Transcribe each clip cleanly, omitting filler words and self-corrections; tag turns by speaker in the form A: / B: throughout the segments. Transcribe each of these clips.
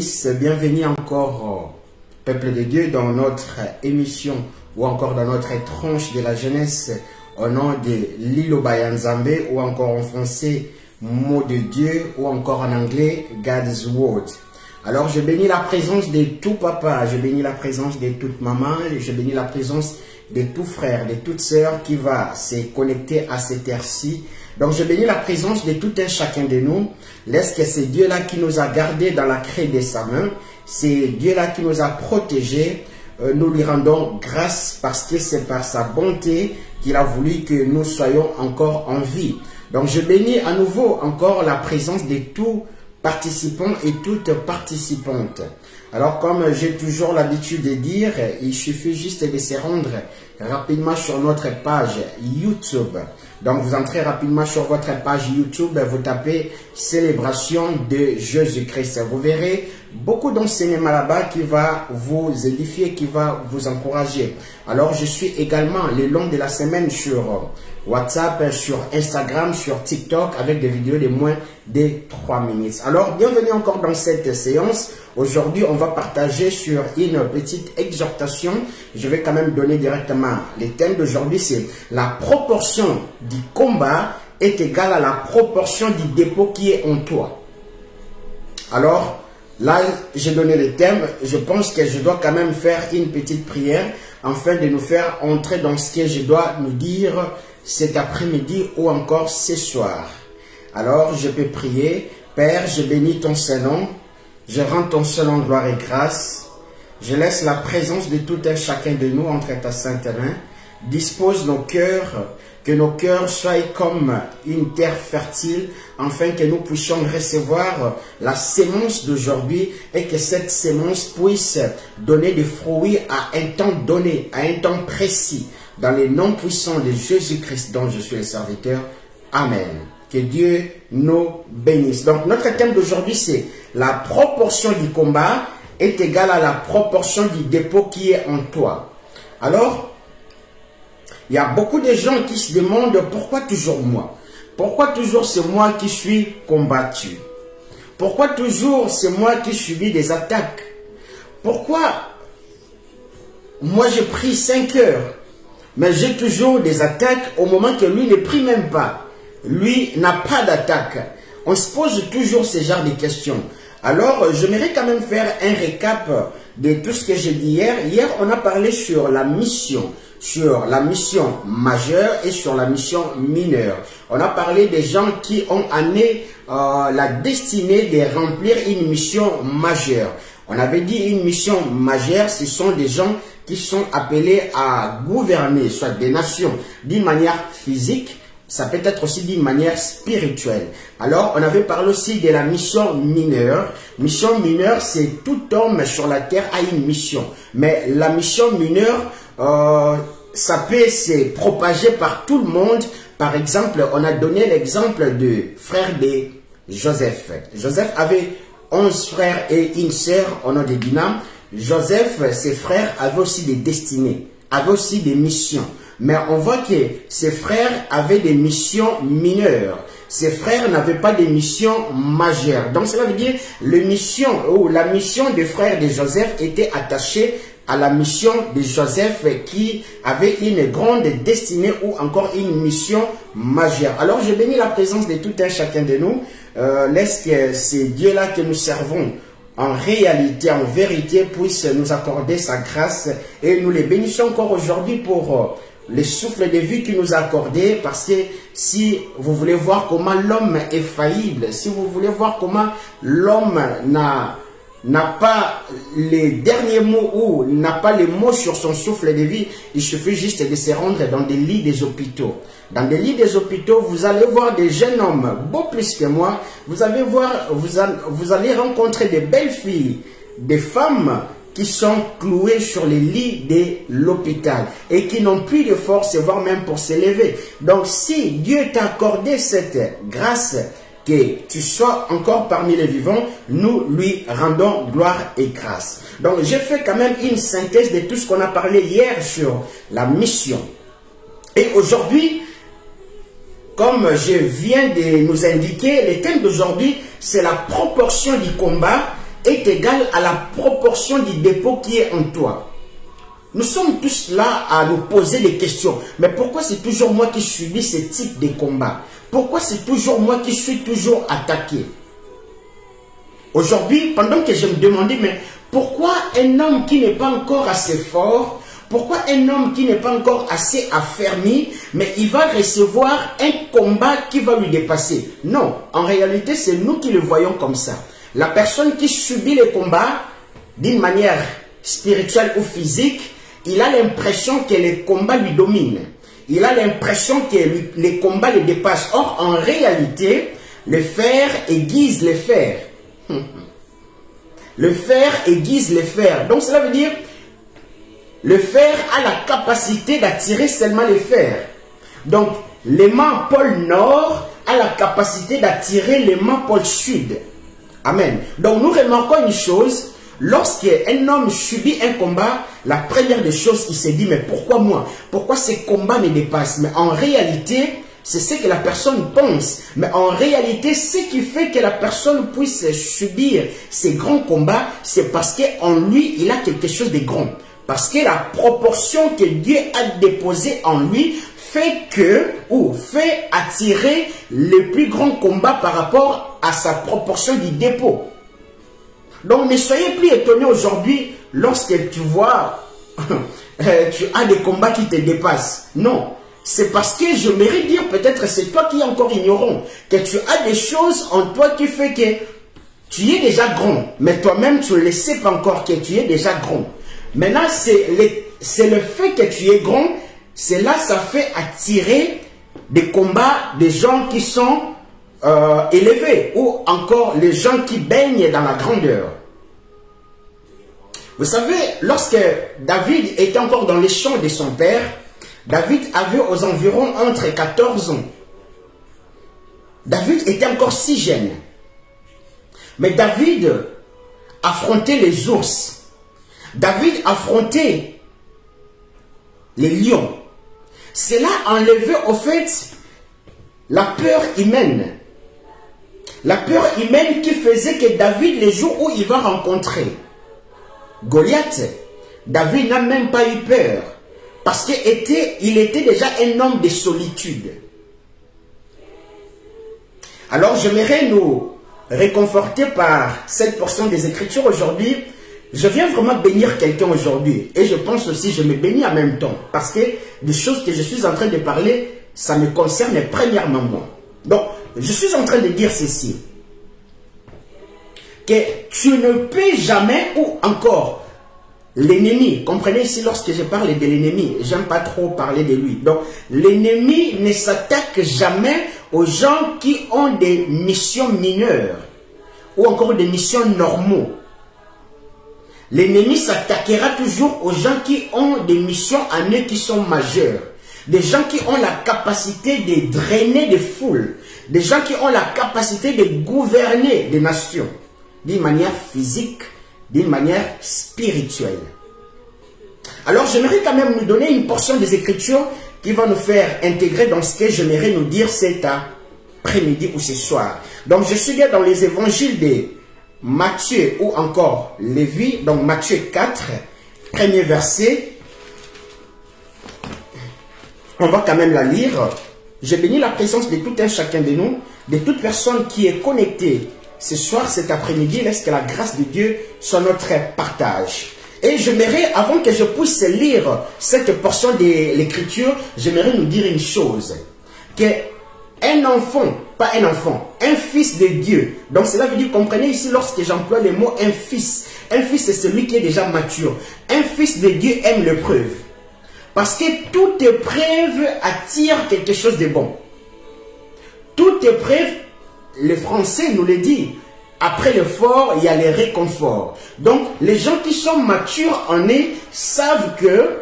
A: bénisse. Bienvenue encore, peuple de Dieu, dans notre émission ou encore dans notre tranche de la jeunesse au nom de Lilo Bayanzambe ou encore en français mot de Dieu ou encore en anglais God's Word. Alors je bénis la présence de tout papa, je bénis la présence de toute maman, je bénis la présence de tout frère, de toute sœur qui va se connecter à cette heure-ci. Donc je bénis la présence de tout un chacun de nous. Laisse que c'est Dieu-là qui nous a gardés dans la craie de sa main. C'est Dieu-là qui nous a protégés. Nous lui rendons grâce parce que c'est par sa bonté qu'il a voulu que nous soyons encore en vie. Donc je bénis à nouveau encore la présence de tous participants et toutes participantes. Alors comme j'ai toujours l'habitude de dire, il suffit juste de se rendre rapidement sur notre page YouTube. Donc vous entrez rapidement sur votre page YouTube, vous tapez Célébration de Jésus-Christ. Vous verrez beaucoup d'enseignements là-bas qui va vous édifier, qui va vous encourager. Alors je suis également le long de la semaine sur WhatsApp, sur Instagram, sur TikTok avec des vidéos de moins de 3 minutes. Alors bienvenue encore dans cette séance. Aujourd'hui on va partager sur une petite exhortation. Je vais quand même donner directement le thème d'aujourd'hui, c'est la proportion du combat est égale à la proportion du dépôt qui est en toi. Alors là j'ai donné le thème, je pense que je dois quand même faire une petite prière afin de nous faire entrer dans ce que je dois nous dire cet après-midi ou encore ce soir. Alors je peux prier. Père, je bénis ton Saint-Nom, je rends ton Saint-Nom gloire et grâce. Je laisse la présence de tout un chacun de nous entre ta sainte main. Dispose nos cœurs, que nos cœurs soient comme une terre fertile, afin que nous puissions recevoir la sémence d'aujourd'hui et que cette sémence puisse donner des fruits à un temps donné, à un temps précis. Dans le nom puissant de Jésus-Christ dont je suis le serviteur. Amen. Que Dieu nous bénisse. Donc notre thème d'aujourd'hui c'est la proportion du combat est égale à la proportion du dépôt qui est en toi. Alors, il y a beaucoup de gens qui se demandent pourquoi toujours moi? Pourquoi toujours c'est moi qui suis combattu? Pourquoi toujours c'est moi qui subis des attaques? Pourquoi moi j'ai pris 5 heures, mais j'ai toujours des attaques au moment que lui ne prie même pas? Lui n'a pas d'attaque. On se pose toujours ce genre de questions. Alors, j'aimerais quand même faire un récap de tout ce que j'ai dit hier. Hier, on a parlé sur la mission majeure et sur la mission mineure. On a parlé des gens qui ont amené la destinée de remplir une mission majeure. On avait dit une mission majeure, ce sont des gens qui sont appelés à gouverner, soit des nations, d'une manière physique. Ça peut être aussi d'une manière spirituelle. Alors, on avait parlé aussi de la mission mineure. Mission mineure, c'est tout homme sur la terre a une mission. Mais la mission mineure, ça peut se propager par tout le monde. Par exemple, on a donné l'exemple de frère de Joseph. Joseph avait 11 frères et une sœur au nom de Dinam. Joseph, ses frères avaient aussi des destinées, avaient aussi des missions. Mais on voit que ses frères avaient des missions mineures. Ses frères n'avaient pas des missions majeures. Donc cela veut dire la mission des frères de Joseph était attachée à la mission de Joseph qui avait une grande destinée ou encore une mission majeure. Alors je bénis la présence de tout un chacun de nous. Laisse que c'est Dieu-là que nous servons en réalité, en vérité, puisse nous accorder sa grâce et nous les bénissons encore aujourd'hui pour le souffle de vie qu'il nous a accordé, parce que si vous voulez voir comment l'homme est faillible, si vous voulez voir comment l'homme n'a pas les derniers mots ou n'a pas les mots sur son souffle de vie, il suffit juste de se rendre dans des lits des hôpitaux. Dans des lits des hôpitaux, vous allez voir des jeunes hommes, beaucoup plus que moi, vous allez rencontrer des belles filles, des femmes qui sont cloués sur les lits de l'hôpital et qui n'ont plus de force, voire même pour s'élever. Donc si Dieu t'a accordé cette grâce, que tu sois encore parmi les vivants, nous lui rendons gloire et grâce. Donc j'ai fait quand même une synthèse de tout ce qu'on a parlé hier sur la mission. Et aujourd'hui, comme je viens de nous indiquer, le thème d'aujourd'hui, c'est la proportion du combat est égal à la proportion du dépôt qui est en toi. Nous sommes tous là à nous poser des questions. Mais pourquoi c'est toujours moi qui subis ce type de combat? Pourquoi c'est toujours moi qui suis toujours attaqué? Aujourd'hui, pendant que je me demandais, mais pourquoi un homme qui n'est pas encore assez fort, pourquoi un homme qui n'est pas encore assez affermi, mais il va recevoir un combat qui va lui dépasser? Non, en réalité, c'est nous qui le voyons comme ça. La personne qui subit le combat, d'une manière spirituelle ou physique, il a l'impression que le combat lui domine. Il a l'impression que le combat le dépasse. Or, en réalité, le fer aiguise le fer. Le fer aiguise le fer. Donc, cela veut dire, le fer a la capacité d'attirer seulement le fer. Donc, l'aimant pôle nord a la capacité d'attirer l'aimant pôle sud. Amen. Donc, nous remarquons une chose. Lorsqu'un homme subit un combat, la première des choses, il se dit, mais pourquoi moi? Pourquoi ces combats me dépassent? Mais en réalité, c'est ce que la personne pense. Mais en réalité, ce qui fait que la personne puisse subir ces grands combats, c'est parce qu'en lui, il a quelque chose de grand. Parce que la proportion que Dieu a déposée en lui fait que, ou fait attirer le plus grand combat par rapport à sa proportion du dépôt. Donc ne soyez plus étonnés aujourd'hui lorsque tu vois, tu as des combats qui te dépassent. Non, c'est parce que je mérite dire, peut-être c'est toi qui es encore ignorant, que tu as des choses en toi qui fait que tu es déjà grand, mais toi-même tu ne le sais pas encore que tu es déjà grand. Maintenant, c'est le fait que tu es grand, c'est là ça fait attirer des combats des gens qui sont élevés, ou encore les gens qui baignent dans la grandeur. Vous savez, lorsque David était encore dans les champs de son père, David avait aux environs entre 14 ans. David était encore si jeune. Mais David affrontait les ours. David affrontait les lions. Cela enlevait au fait la peur humaine. La peur humaine qui faisait que David, les jours où il va rencontrer Goliath, David n'a même pas eu peur. Parce qu'il était déjà un homme de solitude. Alors j'aimerais nous réconforter par cette portion des Écritures aujourd'hui. Je viens vraiment bénir quelqu'un aujourd'hui. Et je pense aussi, je me bénis en même temps. Parce que des choses que je suis en train de parler, ça me concerne premièrement moi. Donc, je suis en train de dire ceci. Que tu ne peux jamais, ou encore, l'ennemi, comprenez ici lorsque je parle de l'ennemi, j'aime pas trop parler de lui. Donc, l'ennemi ne s'attaque jamais aux gens qui ont des missions mineures, ou encore des missions normaux. L'ennemi s'attaquera toujours aux gens qui ont des missions en eux qui sont majeures. Des gens qui ont la capacité de drainer des foules. Des gens qui ont la capacité de gouverner des nations. D'une manière physique, d'une manière spirituelle. Alors j'aimerais quand même nous donner une portion des Écritures qui va nous faire intégrer dans ce que j'aimerais nous dire cet après-midi ou ce soir. Donc je suis bien dans les évangiles de Matthieu ou encore Lévi, donc Matthieu 4, premier verset. On va quand même la lire. Je bénis la présence de tout un chacun de nous, de toute personne qui est connectée ce soir, cet après-midi. Laisse que la grâce de Dieu soit notre partage. Et j'aimerais, avant que je puisse lire cette portion de l'Écriture, j'aimerais nous dire une chose. Que un enfant, pas un enfant, un fils de Dieu. Donc cela veut dire, comprenez ici lorsque j'emploie le mot un fils. Un fils c'est celui qui est déjà mature. Un fils de Dieu aime l'épreuve. Parce que toute épreuve attire quelque chose de bon. Toute épreuve, le français nous le dit, après l'effort, il y a le réconfort. Donc les gens qui sont matures en eux savent que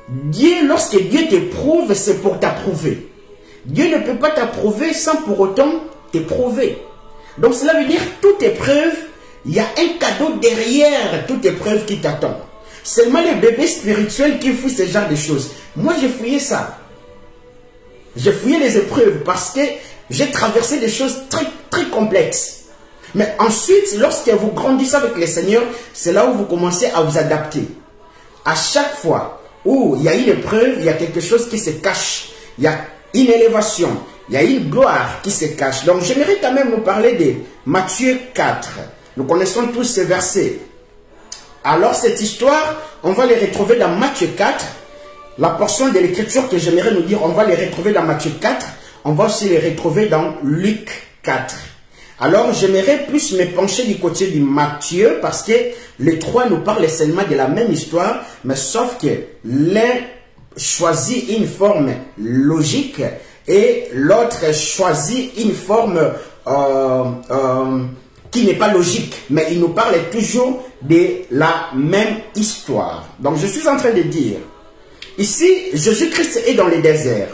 A: Dieu, lorsque Dieu t'éprouve, c'est pour t'approuver. Dieu ne peut pas t'approuver sans pour autant t'éprouver. Donc cela veut dire, toute épreuve, il y a un cadeau derrière toute épreuve qui t'attend. Seulement les bébés spirituels qui fouillent ce genre de choses. Moi, j'ai fouillé ça. J'ai fouillé les épreuves parce que j'ai traversé des choses très, très complexes. Mais ensuite, lorsque vous grandissez avec le Seigneur, c'est là où vous commencez à vous adapter. À chaque fois où il y a une épreuve, il y a quelque chose qui se cache. Il y a une élévation, il y a une gloire qui se cache. Donc j'aimerais quand même nous parler de Matthieu 4. Nous connaissons tous ces versets. Alors cette histoire, on va les retrouver dans Matthieu 4. La portion de l'écriture que j'aimerais nous dire, on va les retrouver dans Matthieu 4. On va aussi les retrouver dans Luc 4. Alors j'aimerais plus me pencher du côté de Matthieu parce que les trois nous parlent seulement de la même histoire, mais sauf que l'un choisit une forme logique et l'autre choisit une forme qui n'est pas logique, mais il nous parle toujours de la même histoire. Donc je suis en train de dire, ici Jésus-Christ est dans le désert.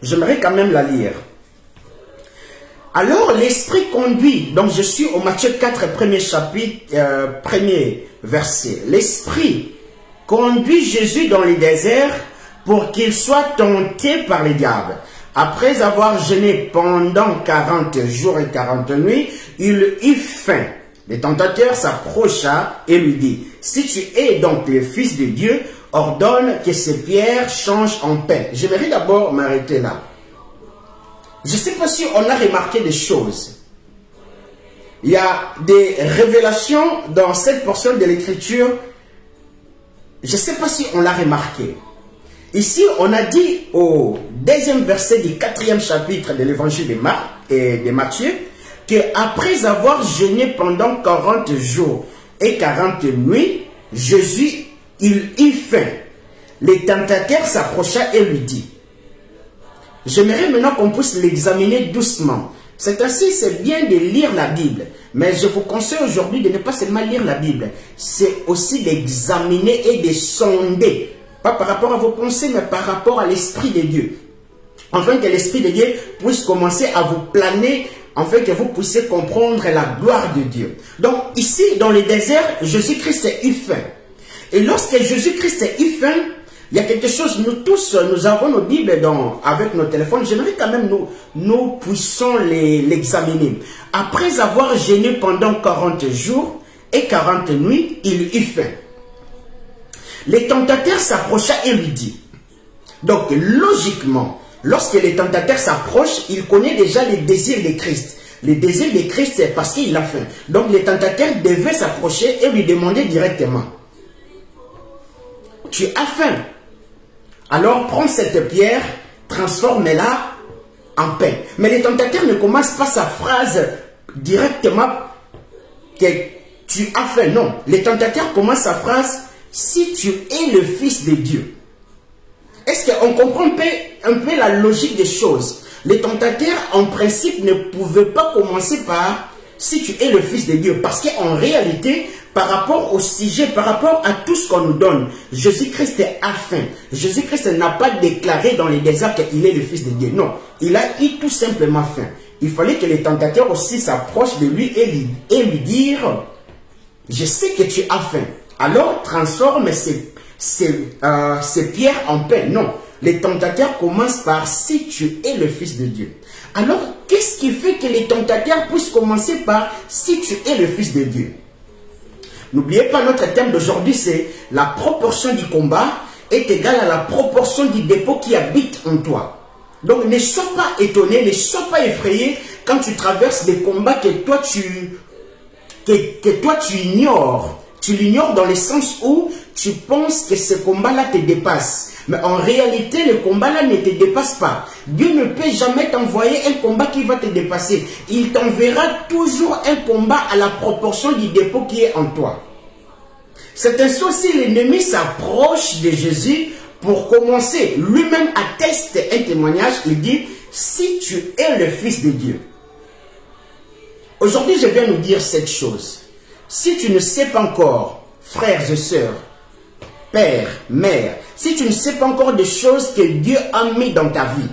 A: J'aimerais quand même la lire. Alors l'Esprit conduit, donc je suis au Matthieu 4, premier chapitre, premier verset. L'Esprit conduit Jésus dans le désert pour qu'il soit tenté par le diable. Après avoir jeûné pendant 40 jours et 40 nuits, il eut faim. Le tentateur s'approcha et lui dit, « Si tu es donc le Fils de Dieu, ordonne que ces pierres changent en pain. » J'aimerais d'abord m'arrêter là. Je ne sais pas si on a remarqué des choses. Il y a des révélations dans cette portion de l'écriture. Je ne sais pas si on l'a remarqué. Ici, on a dit au deuxième verset du 4e chapitre de l'évangile de Marc et de Matthieu qu'après avoir jeûné pendant 40 jours et 40 nuits, Jésus, il eut faim. Le tentateur s'approcha et lui dit, j'aimerais maintenant qu'on puisse l'examiner doucement. C'est ainsi, c'est bien de lire la Bible. Mais je vous conseille aujourd'hui de ne pas seulement lire la Bible. C'est aussi d'examiner et de sonder. Pas par rapport à vos pensées, mais par rapport à l'Esprit de Dieu. Afin que l'Esprit de Dieu puisse commencer à vous planer, afin que vous puissiez comprendre la gloire de Dieu. Donc ici, dans le désert, Jésus-Christ eut faim. Et lorsque Jésus-Christ eut faim, il y a quelque chose, nous tous, nous avons nos Bibles avec nos téléphones. J'aimerais quand même nous puissions l'examiner. Après avoir jeûné pendant 40 jours et 40 nuits, il eut faim. Le tentateur s'approcha et lui dit. Donc, logiquement, lorsque le tentateur s'approche, il connaît déjà les désirs de Christ. Les désirs de Christ, c'est parce qu'il a faim. Donc, le tentateur devait s'approcher et lui demander directement. Tu as faim. Alors, prends cette pierre, transforme-la en pain. Mais le tentateur ne commence pas sa phrase directement que tu as faim. Non, le tentateur commence sa phrase si tu es le Fils de Dieu. Est-ce qu'on comprend un peu la logique des choses? Le tentateur, en principe, ne pouvait pas commencer par si tu es le Fils de Dieu. Parce qu'en réalité, par rapport au sujet, par rapport à tout ce qu'on nous donne, Jésus-Christ a faim. Jésus-Christ n'a pas déclaré dans les déserts qu'il est le Fils de Dieu. Non, il a eu tout simplement faim. Il fallait que les tentateurs aussi s'approchent de lui et lui dire, je sais que tu as faim. Alors transforme ces pierres en pain. Non, les tentateurs commencent par si tu es le Fils de Dieu. Alors, qu'est-ce qui fait que les tentateurs puissent commencer par si tu es le Fils de Dieu? N'oubliez pas, notre thème d'aujourd'hui, c'est la proportion du combat est égale à la proportion du dépôt qui habite en toi. Donc, ne sois pas étonné, ne sois pas effrayé quand tu traverses des combats que toi tu ignores. Tu l'ignores dans le sens où tu penses que ce combat-là te dépasse. Mais en réalité, le combat-là ne te dépasse pas. Dieu ne peut jamais t'envoyer un combat qui va te dépasser. Il t'enverra toujours un combat à la proportion du dépôt qui est en toi. C'est ainsi aussi l'ennemi s'approche de Jésus pour commencer. Lui-même atteste un témoignage. Il dit, si tu es le Fils de Dieu. Aujourd'hui, je viens nous dire cette chose. Si tu ne sais pas encore, frères et sœurs, père, mère, si tu ne sais pas encore des choses que Dieu a mis dans ta vie,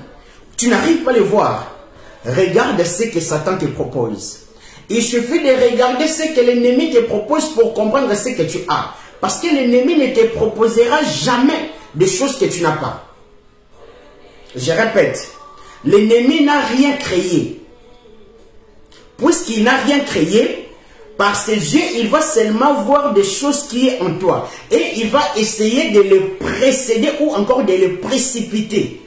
A: tu n'arrives pas à les voir, regarde ce que Satan te propose. Il suffit de regarder ce que l'ennemi te propose pour comprendre ce que tu as. Parce que l'ennemi ne te proposera jamais des choses que tu n'as pas. Je répète, l'ennemi n'a rien créé. Puisqu'il n'a rien créé, par ses yeux, il va seulement voir des choses qui sont en toi. Et il va essayer de les précéder ou encore de les précipiter.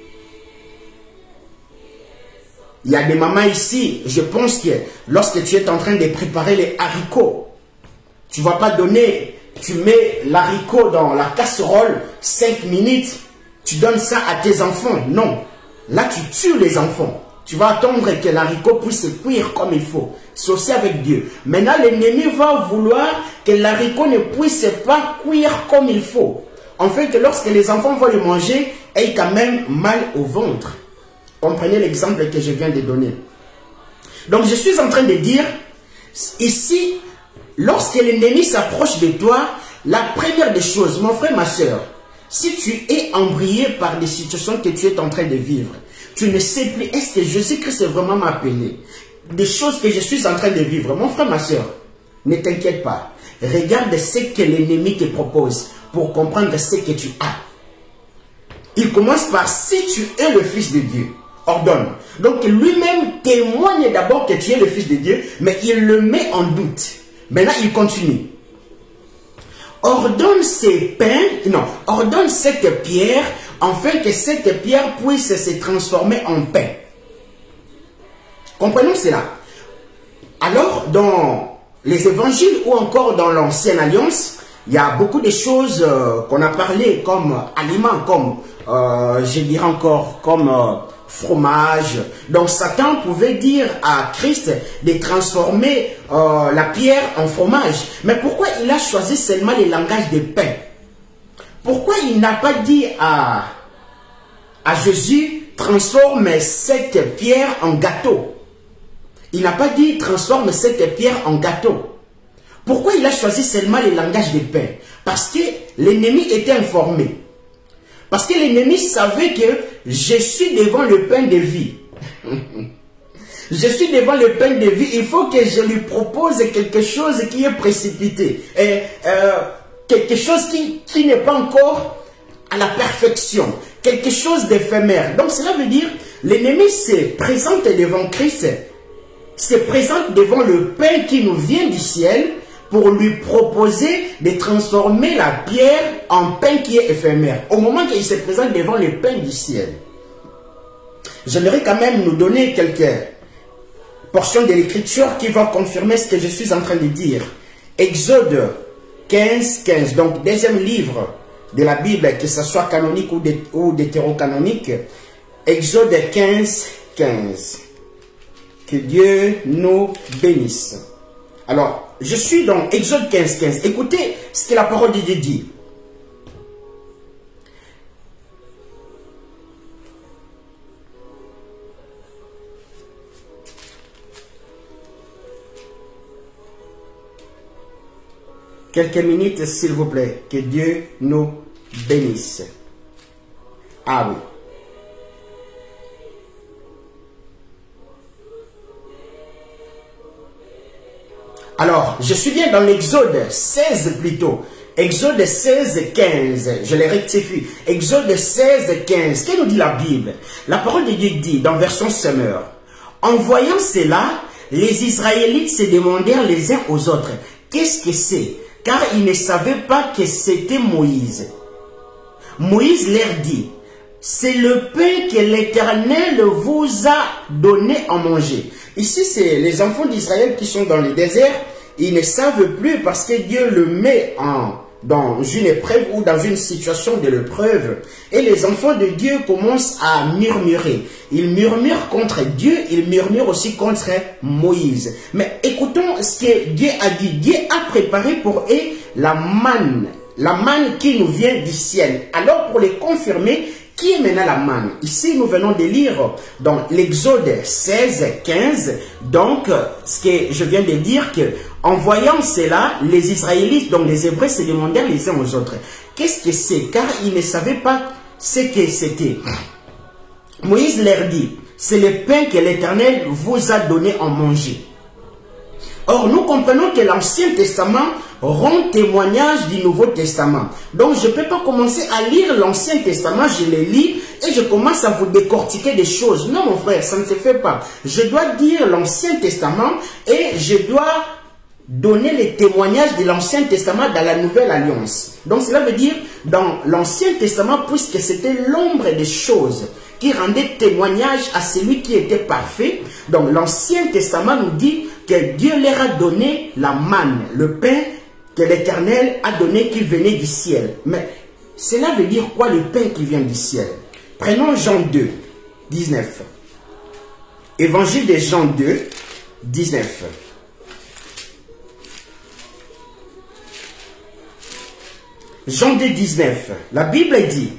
A: Il y a des mamans ici, je pense que lorsque tu es en train de préparer les haricots, tu ne vas pas donner, tu mets l'haricot dans la casserole, 5 minutes, tu donnes ça à tes enfants. Non, là tu tues les enfants. Tu vas attendre que l'haricot puisse cuire comme il faut. C'est aussi avec Dieu. Maintenant, l'ennemi va vouloir que l'haricot ne puisse pas cuire comme il faut. En fait, que lorsque les enfants vont le manger, aient quand même mal au ventre. Comprenez l'exemple que je viens de donner. Donc, je suis en train de dire, ici, lorsque l'ennemi s'approche de toi, la première des choses, mon frère, ma soeur, si tu es embrayé par des situations que tu es en train de vivre, tu ne sais plus, est-ce que Jésus-Christ vraiment m'a appelé? Des choses que je suis en train de vivre. Mon frère, ma soeur, ne t'inquiète pas. Regarde ce que l'ennemi te propose pour comprendre ce que tu as. Il commence par si tu es le Fils de Dieu. Ordonne. Donc lui-même témoigne d'abord que tu es le Fils de Dieu, mais il le met en doute. Maintenant, il continue. Ordonne ordonne cette pierre, afin que cette pierre puisse se transformer en pain. Comprenons cela. Alors, dans les évangiles ou encore dans l'Ancienne Alliance, il y a beaucoup de choses qu'on a parlé comme aliments, comme, je dirais encore, comme fromage. Donc, Satan pouvait dire à Christ de transformer la pierre en fromage. Mais pourquoi il a choisi seulement le langage de pain? Pourquoi il n'a pas dit à Jésus, transforme cette pierre en gâteau? Il n'a pas dit, transforme cette pierre en gâteau. Pourquoi il a choisi seulement le langage de pain? Parce que l'ennemi était informé. Parce que l'ennemi savait que je suis devant le pain de vie. Je suis devant le pain de vie. Il faut que je lui propose quelque chose qui est précipité. Quelque chose qui n'est pas encore à la perfection. Quelque chose d'éphémère. Donc cela veut dire, l'ennemi se présente devant Christ, se présente devant le pain qui nous vient du ciel, pour lui proposer de transformer la pierre en pain qui est éphémère. Au moment qu'il se présente devant le pain du ciel. J'aimerais quand même nous donner quelques portions de l'écriture qui vont confirmer ce que je suis en train de dire. Exode 15. Donc, deuxième livre de la Bible, que ce soit canonique ou deutérocanonique. Exode 15. Que Dieu nous bénisse. Alors, je suis dans Exode 15. Écoutez ce que la parole de Dieu dit. Quelques minutes, s'il vous plaît. Que Dieu nous bénisse. Ah oui. Alors, je suis bien dans l'Exode 16 plutôt. Exode 16, 15. Je les rectifie. Exode 16, 15. Qu'est-ce que nous dit la Bible? La parole de Dieu dit dans version Semeur. En voyant cela, les Israélites se demandèrent les uns aux autres. Qu'est-ce que c'est? Car ils ne savaient pas que c'était Moïse. Moïse leur dit. C'est le pain que l'Éternel vous a donné à manger. Ici, c'est les enfants d'Israël qui sont dans le désert. Ils ne savent plus parce que Dieu le met dans une épreuve ou dans une situation de l'épreuve. Et les enfants de Dieu commencent à murmurer. Ils murmurent contre Dieu, ils murmurent aussi contre Moïse. Mais écoutons ce que Dieu a dit. Dieu a préparé pour eux la manne qui nous vient du ciel. Alors, pour les confirmer, qui est maintenant la manne? Ici, nous venons de lire dans l'Exode 16, 15. Donc, ce que je viens de dire, que en voyant cela, les Israélites, donc les Hébreux, se demandèrent les uns aux autres. Qu'est-ce que c'est? Car ils ne savaient pas ce que c'était. Moïse leur dit, c'est le pain que l'Éternel vous a donné à manger. Or, nous comprenons que l'Ancien Testament rend témoignage du Nouveau Testament. Donc, je ne peux pas commencer à lire l'Ancien Testament, je le lis et je commence à vous décortiquer des choses. Non, mon frère, ça ne se fait pas. Je dois dire l'Ancien Testament et je dois donner les témoignages de l'Ancien Testament dans la Nouvelle Alliance. Donc cela veut dire, dans l'Ancien Testament, puisque c'était l'ombre des choses qui rendait témoignage à celui qui était parfait, donc l'Ancien Testament nous dit que Dieu leur a donné la manne, le pain que l'Éternel a donné qui venait du ciel. Mais cela veut dire quoi, le pain qui vient du ciel? Prenons Jean 2, 19. Évangile de Jean 2, 19. Jean 2, 19. La Bible dit: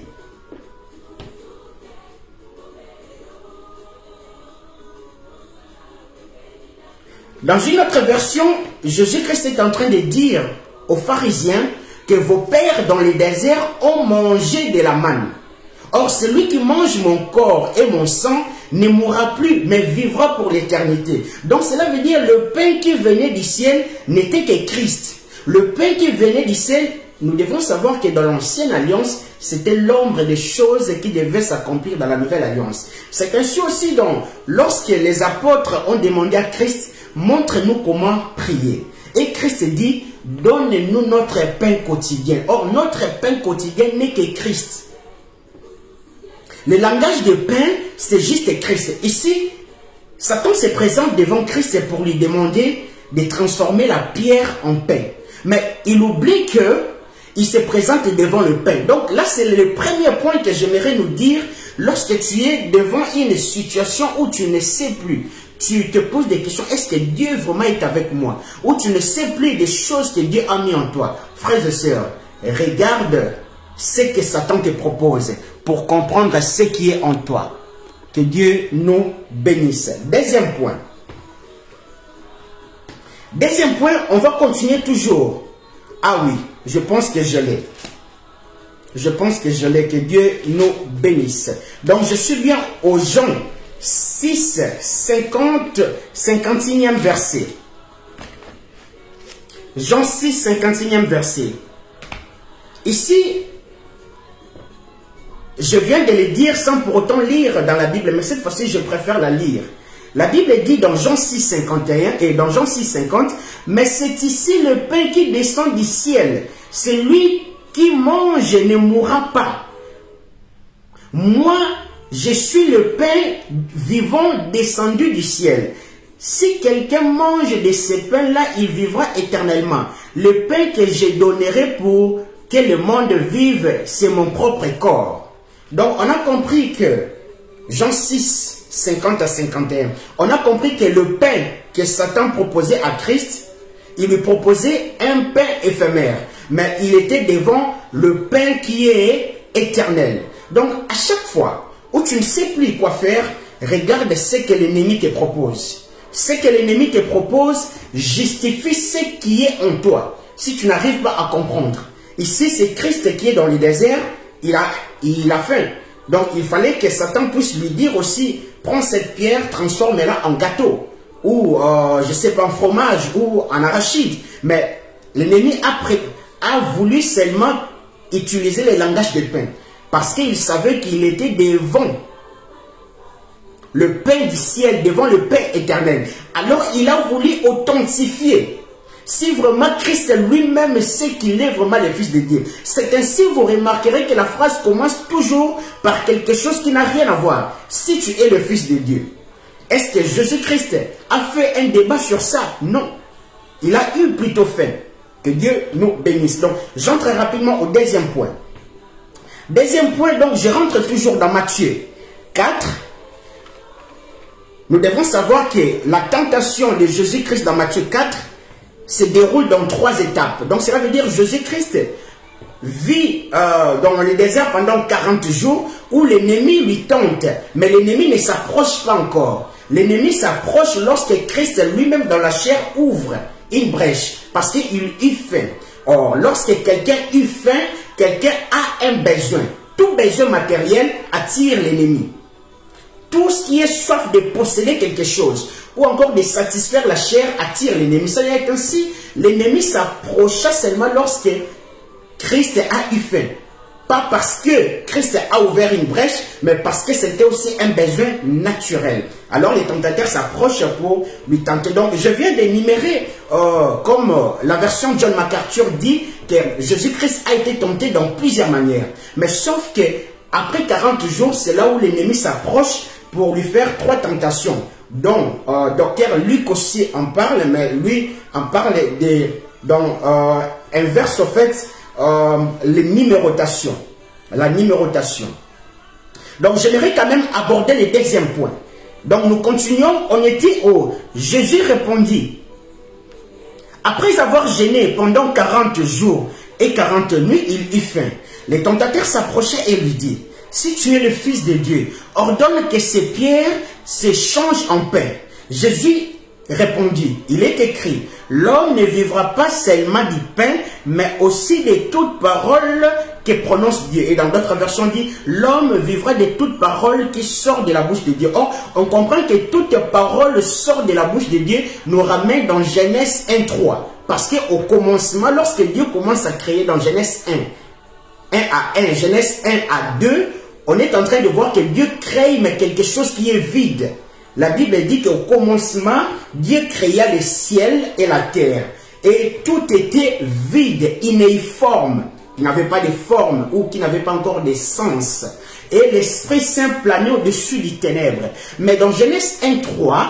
A: dans une autre version, Jésus-Christ est en train de dire aux pharisiens que vos pères dans les déserts ont mangé de la manne. Or, celui qui mange mon corps et mon sang ne mourra plus, mais vivra pour l'éternité. Donc, cela veut dire le pain qui venait du ciel n'était que Christ. Le pain qui venait du ciel, nous devons savoir que dans l'Ancienne Alliance, c'était l'ombre des choses qui devaient s'accomplir dans la Nouvelle Alliance. C'est ainsi aussi donc, lorsque les apôtres ont demandé à Christ, montre-nous comment prier. Et Christ dit, donne-nous notre pain quotidien. Or, notre pain quotidien n'est que Christ. Le langage de pain, c'est juste Christ. Ici, Satan se présente devant Christ pour lui demander de transformer la pierre en pain. Mais il oublie qu'il se présente devant le pain. Donc là, c'est le premier point que j'aimerais nous dire. Lorsque tu es devant une situation où tu ne sais plus, tu te poses des questions, est-ce que Dieu vraiment est avec moi? Ou tu ne sais plus des choses que Dieu a mis en toi. Frères et sœurs, regarde ce que Satan te propose pour comprendre ce qui est en toi. Que Dieu nous bénisse. Deuxième point. Deuxième point, on va continuer toujours. Ah oui, je pense que je l'ai. Je pense que je l'ai. Que Dieu nous bénisse. Donc je suis bien au Jean 6, 50, 51e verset. Jean 6, 51e verset. Ici, je viens de le dire sans pour autant lire dans la Bible, mais cette fois-ci, je préfère la lire. La Bible dit dans Jean 6, 51 et dans Jean 6, 50, mais c'est ici le pain qui descend du ciel. Celui qui mange ne mourra pas. Moi, je suis le pain vivant descendu du ciel. Si quelqu'un mange de ce pain-là, il vivra éternellement. Le pain que je donnerai pour que le monde vive, c'est mon propre corps. Donc, on a compris que Jean 6, 50 à 51, on a compris que le pain que Satan proposait à Christ, il lui proposait un pain éphémère, mais il était devant le pain qui est éternel. Donc, à chaque fois où tu ne sais plus quoi faire, regarde ce que l'ennemi te propose. Ce que l'ennemi te propose justifie ce qui est en toi, si tu n'arrives pas à comprendre. Ici, c'est Christ qui est dans le désert, il a faim. Donc, il fallait que Satan puisse lui dire aussi, prends cette pierre, transforme-la en gâteau, ou, je ne sais pas, en fromage, ou en arachide. Mais l'ennemi a voulu seulement utiliser le langage de pain, parce qu'il savait qu'il était devant le pain du ciel, devant le pain éternel. Alors, il a voulu authentifier. Si vraiment Christ lui-même sait qu'il est vraiment le Fils de Dieu. C'est ainsi que vous remarquerez que la phrase commence toujours par quelque chose qui n'a rien à voir. Si tu es le Fils de Dieu. Est-ce que Jésus-Christ a fait un débat sur ça? Non. Il a eu plutôt fait. Que Dieu nous bénisse. Donc, j'entre rapidement au deuxième point. Deuxième point, donc, je rentre toujours dans Matthieu 4. Nous devons savoir que la tentation de Jésus-Christ dans Matthieu 4 se déroule dans 3 étapes. Donc cela veut dire Jésus-Christ vit dans le désert pendant 40 jours où l'ennemi lui tente, mais l'ennemi ne s'approche pas encore. L'ennemi s'approche lorsque Christ lui-même dans la chair ouvre une brèche parce qu'il eut faim. Or, lorsque quelqu'un eut faim, quelqu'un a un besoin. Tout besoin matériel attire l'ennemi. Tout ce qui est soif de posséder quelque chose ou encore de satisfaire la chair attire l'ennemi. Ça veut dire qu'ainsi, l'ennemi s'approcha seulement lorsque Christ a eu faim. Pas parce que Christ a ouvert une brèche, mais parce que c'était aussi un besoin naturel. Alors les tentateurs s'approchent pour lui tenter. Donc je viens d'énumérer, comme la version John MacArthur dit, que Jésus-Christ a été tenté dans plusieurs manières. Mais sauf que après 40 jours, c'est là où l'ennemi s'approche pour lui faire 3 tentations. Donc, docteur Luc aussi en parle, mais lui en parle dans un verse au fait, les numérotations. La numérotation. Donc, j'aimerais quand même aborder le deuxième point. Donc, nous continuons. On était au Jésus répondit. Après avoir jeûné pendant 40 jours et 40 nuits, il eut faim. Les tentateurs s'approchaient et lui dit, si tu es le Fils de Dieu, ordonne que ces pierres s'échangent en pain. Jésus répondit, il est écrit, l'homme ne vivra pas seulement du pain, mais aussi de toute parole que prononce Dieu. Et dans d'autres versions, dit, l'homme vivra de toute parole qui sort de la bouche de Dieu. Or, on comprend que toute parole sort de la bouche de Dieu, nous ramène dans Genèse 1:3. Parce qu'au commencement, lorsque Dieu commence à créer dans Genèse 1 à 1, Genèse 1 à 2, on est en train de voir que Dieu crée, mais quelque chose qui est vide. La Bible dit qu'au commencement, Dieu créa le ciel et la terre. Et tout était vide, inéiforme, qui n'avait pas de forme ou qui n'avait pas encore de sens. Et l'Esprit Saint planait au-dessus des ténèbres. Mais dans Genèse 1:3,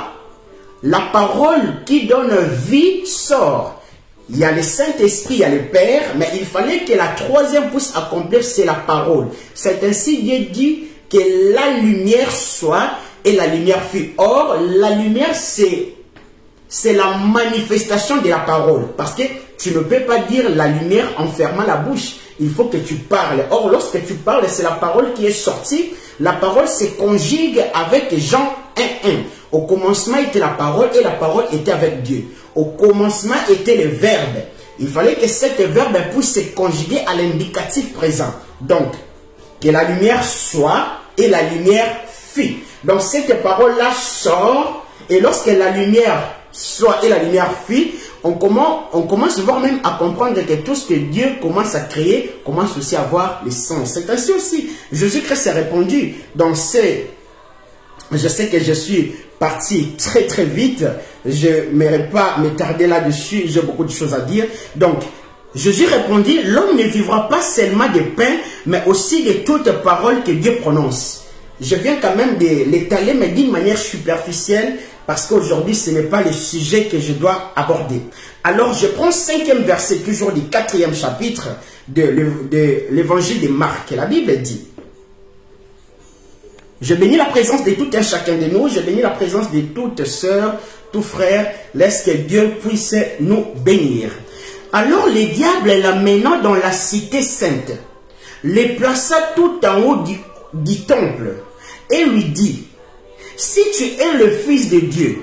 A: la parole qui donne vie sort. Il y a le Saint-Esprit, il y a le Père, mais il fallait que la troisième puisse accomplir, c'est la parole. C'est ainsi Dieu dit que la lumière soit, et la lumière fut. Or, la lumière, c'est la manifestation de la parole. Parce que tu ne peux pas dire la lumière en fermant la bouche. Il faut que tu parles. Or, lorsque tu parles, c'est la parole qui est sortie. La parole se conjugue avec Jean 1:1. Au commencement était la parole et la parole était avec Dieu. Au commencement était le verbe. Il fallait que cet verbe puisse se conjuguer à l'indicatif présent. Donc, que la lumière soit et la lumière fut. Donc, cette parole-là sort et lorsque la lumière soit et la lumière fut, on commence voire même à comprendre que tout ce que Dieu commence à créer commence aussi à avoir le sens. C'est ainsi aussi, Jésus-Christ a répondu dans ces... Je sais que je suis parti très très vite, je n'aimerais pas me tarder là-dessus, j'ai beaucoup de choses à dire. Donc, Jésus répondit, l'homme ne vivra pas seulement de pain, mais aussi de toute parole que Dieu prononce. Je viens quand même de l'étaler, mais d'une manière superficielle, parce qu'aujourd'hui, ce n'est pas le sujet que je dois aborder. Alors, je prends 5e verset, toujours du 4e chapitre de l'évangile de Marc. La Bible dit, je bénis la présence de tout un chacun de nous, je bénis la présence de toutes sœurs, tous frères, laisse que Dieu puisse nous bénir. Alors, le diable l'amena dans la cité sainte, les plaça tout en haut du temple, et lui dit, si tu es le Fils de Dieu,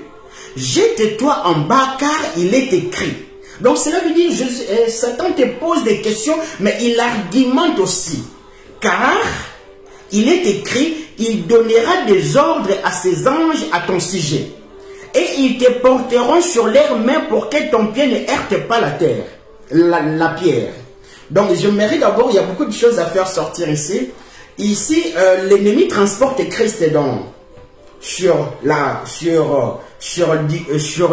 A: jette-toi en bas car il est écrit. Donc cela veut dire, Satan te pose des questions, mais il argumente aussi. Car il est écrit, il donnera des ordres à ses anges à ton sujet. Et ils te porteront sur leurs mains pour que ton pied ne heurte pas la terre, la pierre. Donc j'aimerais d'abord, il y a beaucoup de choses à faire sortir ici. Ici, l'ennemi transporte Christ sur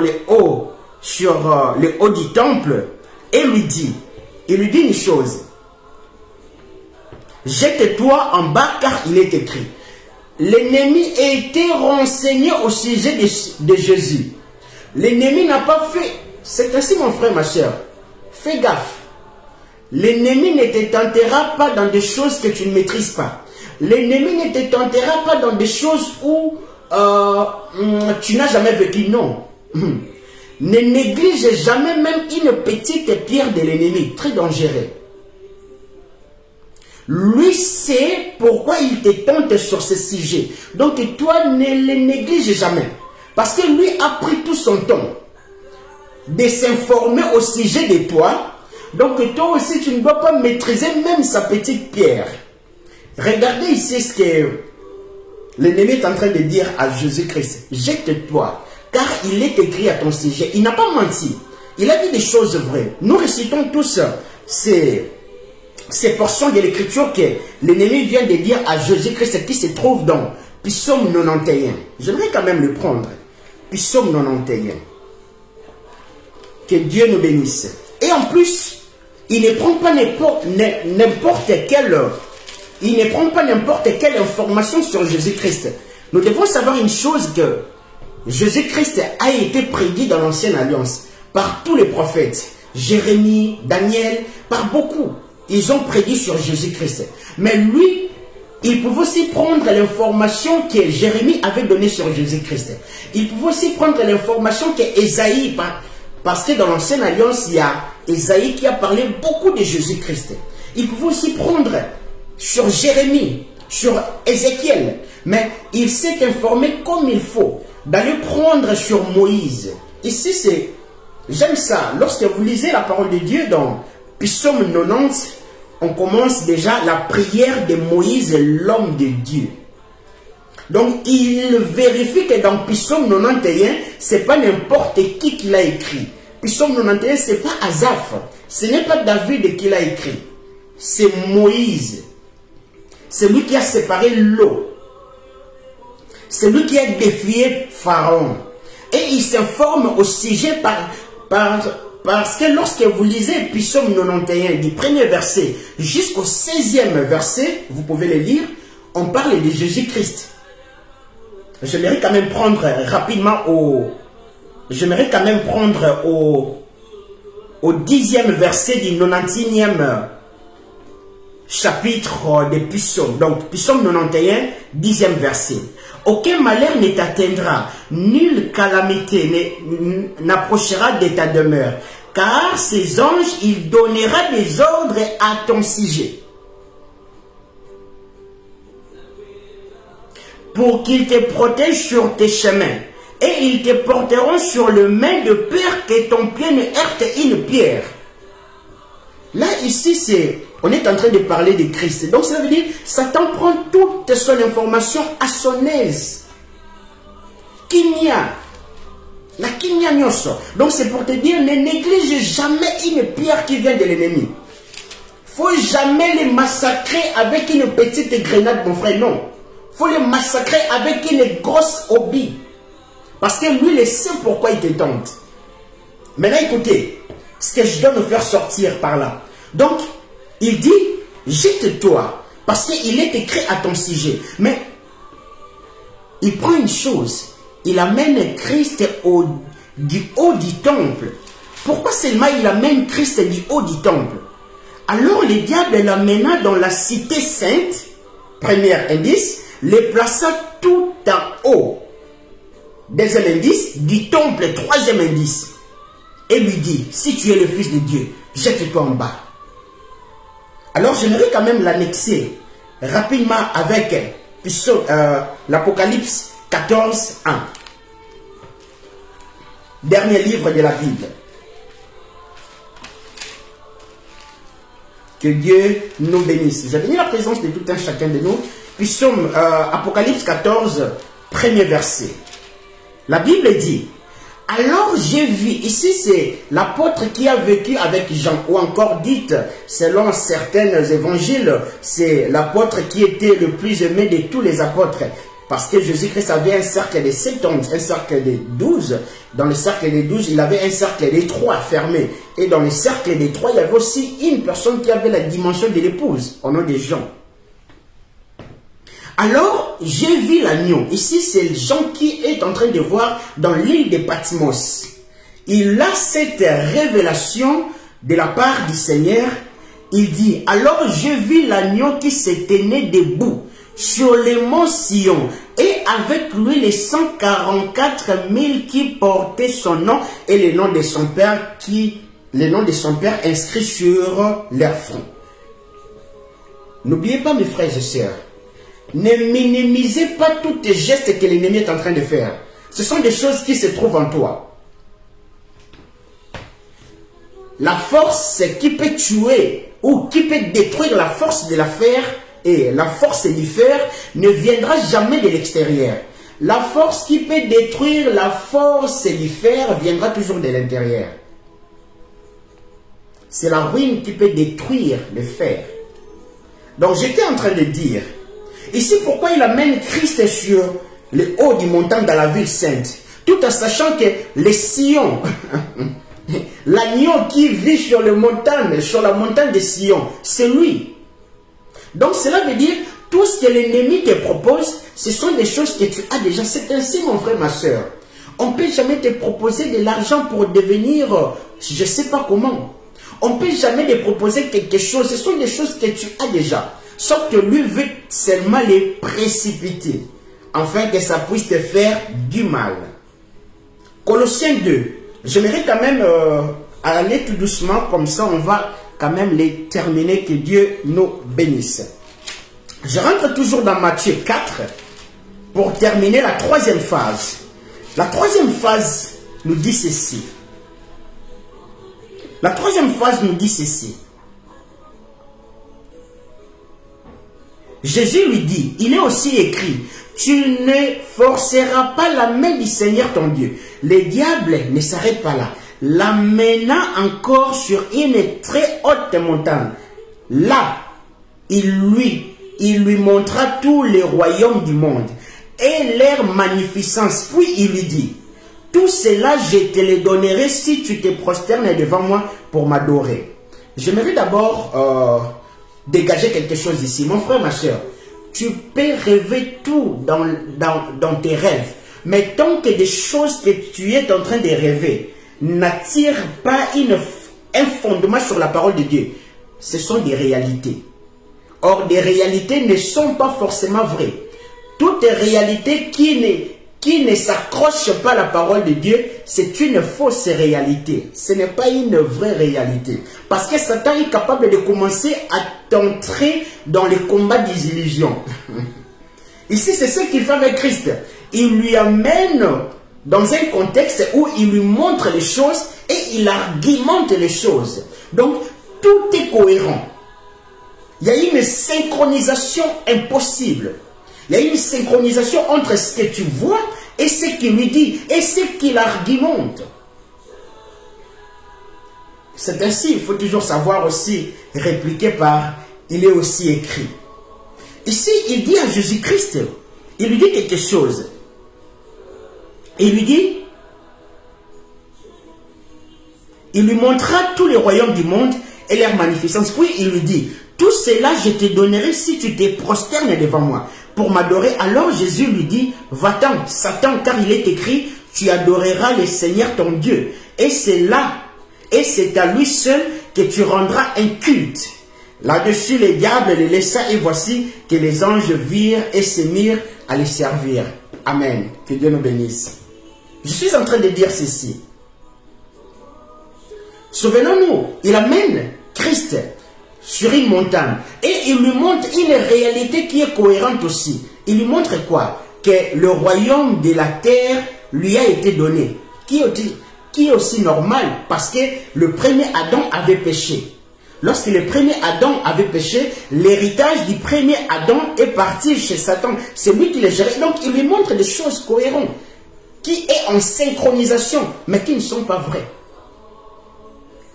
A: les hauts du temple et il lui dit une chose, jette-toi en bas car il est écrit. L'ennemi a été renseigné au sujet de Jésus. L'ennemi n'a pas fait, c'est ainsi mon frère, ma soeur, fais gaffe. L'ennemi ne te tentera pas dans des choses que tu ne maîtrises pas. L'ennemi ne te tentera pas dans des choses où tu n'as jamais vécu, non. Ne néglige jamais même une petite pierre de l'ennemi, très dangereux. Lui sait pourquoi il te tente sur ce sujet. Donc toi, ne le néglige jamais. Parce que lui a pris tout son temps de s'informer au sujet de toi. Donc toi aussi, tu ne dois pas maîtriser même sa petite pierre. Regardez ici ce que l'ennemi est en train de dire à Jésus-Christ. Jette-toi, car il est écrit à ton sujet. Il n'a pas menti. Il a dit des choses vraies. Nous récitons tous ces ces portions de l'écriture que l'ennemi vient de dire à Jésus-Christ qui se trouve dans Psaume 91. J'aimerais quand même le prendre. Psaume 91. Que Dieu nous bénisse. Et en plus, il ne prend pas n'importe quelle information sur Jésus-Christ. Nous devons savoir une chose, que Jésus-Christ a été prédit dans l'Ancienne Alliance par tous les prophètes. Jérémie, Daniel, par beaucoup. Ils ont prédit sur Jésus-Christ. Mais lui, il pouvait aussi prendre l'information que Jérémie avait donnée sur Jésus-Christ. Il pouvait aussi prendre l'information que Ésaïe, parce que dans l'Ancienne Alliance, il y a Ésaïe qui a parlé beaucoup de Jésus-Christ. Il pouvait aussi prendre sur Jérémie, sur Ézéchiel. Mais il s'est informé comme il faut, d'aller prendre sur Moïse. Ici, c'est... J'aime ça. Lorsque vous lisez la parole de Dieu dans Psaume 90, on commence déjà la prière de Moïse, l'homme de Dieu. Donc, il vérifie que dans Psaume 91, ce n'est pas n'importe qui l'a écrit. Psaume 91, ce n'est pas Asaph. Ce n'est pas David qui l'a écrit. C'est Moïse. C'est lui qui a séparé l'eau. C'est lui qui a défié Pharaon. Et il s'informe au sujet parce que lorsque vous lisez Psaume 91, du premier verset jusqu'au 16e verset, vous pouvez le lire, on parle de Jésus-Christ. J'aimerais quand même prendre rapidement au 10e verset du 91e chapitre de Psaume. Donc, Psaume 91, 10e verset. Aucun malheur ne t'atteindra, nulle calamité n'approchera de ta demeure, car ses anges, il donnera des ordres à ton sujet, pour qu'ils te protègent sur tes chemins, et ils te porteront sur le main de peur que ton pied ne heurte une pierre. Là, ici, on est en train de parler de Christ. Donc, ça veut dire, Satan prend toute son information à son aise. Kinya. La kinya nyoso. Donc, c'est pour te dire, ne néglige jamais une pierre qui vient de l'ennemi. Faut jamais les massacrer avec une petite grenade, mon frère. Non. Faut les massacrer avec une grosse obie. Parce que lui, il sait pourquoi il te tente. Maintenant, écoutez, ce que je dois nous faire sortir par là. Donc, il dit, jette-toi, parce qu'il est écrit à ton sujet. Mais, il prend une chose, il amène Christ du haut du temple. Pourquoi seulement il amène Christ du haut du temple? Alors, le diable l'amena dans la cité sainte, premier indice, les plaça tout en haut. Deuxième indice, du temple, troisième indice. Et lui dit, si tu es le Fils de Dieu, jette-toi en bas. Alors, j'aimerais quand même l'annexer rapidement avec l'Apocalypse 14, 1. Dernier livre de la Bible. Que Dieu nous bénisse. J'ai béni la présence de tout un chacun de nous. Apocalypse 14, premier verset. La Bible dit, alors j'ai vu, ici c'est l'apôtre qui a vécu avec Jean, ou encore dite, selon certains évangiles, c'est l'apôtre qui était le plus aimé de tous les apôtres. Parce que Jésus-Christ avait un cercle de 7 hommes, un cercle de 12. Dans le cercle de 12, il avait un cercle de 3 fermé. Et dans le cercle de 3, il y avait aussi une personne qui avait la dimension de l'épouse, au nom de Jean. Alors, j'ai vu l'agneau. Ici, c'est Jean qui est en train de voir dans l'île de Patmos. Il a cette révélation de la part du Seigneur. Il dit, alors j'ai vu l'agneau qui se tenait debout sur les monts Sion, et avec lui les 144 000 qui portaient son nom et le nom de son père inscrit sur leur front. N'oubliez pas, mes frères et sœurs, ne minimisez pas tous les gestes que l'ennemi est en train de faire. Ce sont des choses qui se trouvent en toi. La force qui peut tuer ou qui peut détruire la force de la faire et la force du fer ne viendra jamais de l'extérieur. La force qui peut détruire la force du fer viendra toujours de l'intérieur. C'est la ruine qui peut détruire le fer. Donc j'étais en train de dire, ici pourquoi il amène Christ sur le haut du montant dans la ville sainte, tout en sachant que les Sion, l'agneau qui vit sur la montagne de Sion, c'est lui. Donc cela veut dire, tout ce que l'ennemi te propose, ce sont des choses que tu as déjà. C'est ainsi mon frère, ma soeur. On ne peut jamais te proposer de l'argent pour devenir, je ne sais pas comment. On ne peut jamais te proposer quelque chose. Ce sont des choses que tu as déjà. Sauf que lui veut seulement les précipiter, afin que ça puisse te faire du mal. Colossiens 2. J'aimerais quand même aller tout doucement, comme ça on va quand même les terminer. Que Dieu nous bénisse. Je rentre toujours dans Matthieu 4 pour terminer la troisième phase. La troisième phase nous dit ceci. La troisième phase nous dit ceci. Jésus lui dit, il est aussi écrit, tu ne forceras pas la main du Seigneur ton Dieu. Le diable ne s'arrête pas là. L'amena encore sur une très haute montagne. Là, il lui montra tous les royaumes du monde et leur magnificence. Puis il lui dit, tout cela je te les donnerai si tu te prosternes devant moi pour m'adorer. J'aimerais d'abord dégager quelque chose ici. Mon frère, ma soeur, tu peux rêver tout dans tes rêves, mais tant que des choses que tu es en train de rêver n'attirent pas un fondement sur la parole de Dieu, ce sont des réalités. Or, des réalités ne sont pas forcément vraies. Toute réalité qui ne s'accroche pas à la parole de Dieu, c'est une fausse réalité. Ce n'est pas une vraie réalité. Parce que Satan est capable de commencer à t'entrer dans les combats des illusions. Ici, c'est ce qu'il fait avec Christ. Il lui amène dans un contexte où il lui montre les choses et il argumente les choses. Donc, tout est cohérent. Il y a une synchronisation impossible. Il y a une synchronisation entre ce que tu vois et ce qu'il lui dit et ce qu'il argumente. C'est ainsi, il faut toujours savoir aussi répliquer par « il est aussi écrit ». Ici, il dit à Jésus-Christ, il lui dit quelque chose. Il lui dit, il lui montra tous les royaumes du monde et leur magnificence. Puis il lui dit, tout cela je te donnerai si tu te prosternes devant moi pour m'adorer. Alors Jésus lui dit, va-t'en, Satan, car il est écrit, tu adoreras le Seigneur ton Dieu. Et c'est là, et c'est à lui seul que tu rendras un culte. Là-dessus, le diable les laissa et voici que les anges virent et se mirent à les servir. Amen. Que Dieu nous bénisse. Je suis en train de dire ceci. Souvenons-nous, il amène Christ sur une montagne et il lui montre une réalité qui est cohérente aussi. Il lui montre quoi? Que le royaume de la terre lui a été donné, qui est aussi normal parce que le premier Adam avait péché. Lorsque le premier Adam avait péché, l'héritage du premier Adam est parti chez Satan. C'est lui qui le gérait. Donc il lui montre des choses cohérentes qui est en synchronisation mais qui ne sont pas vraies.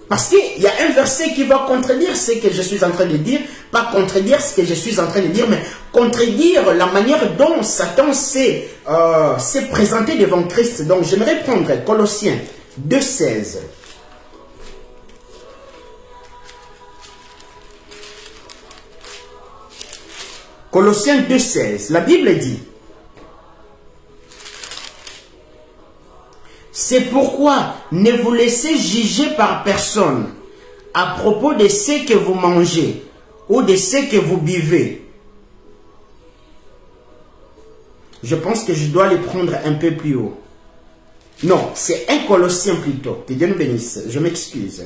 A: Parce qu'il y a un verset qui va contredire ce que je suis en train de dire, pas contredire ce que je suis en train de dire, mais contredire la manière dont Satan s'est présenté devant Christ. Donc j'aimerais prendre Colossiens 2,16. Colossiens 2,16, la Bible dit, c'est pourquoi ne vous laissez juger par personne à propos de ce que vous mangez ou de ce que vous buvez. Je pense que je dois les prendre un peu plus haut. Non, c'est un Colossien plutôt. Que Dieu nous bénisse, je m'excuse.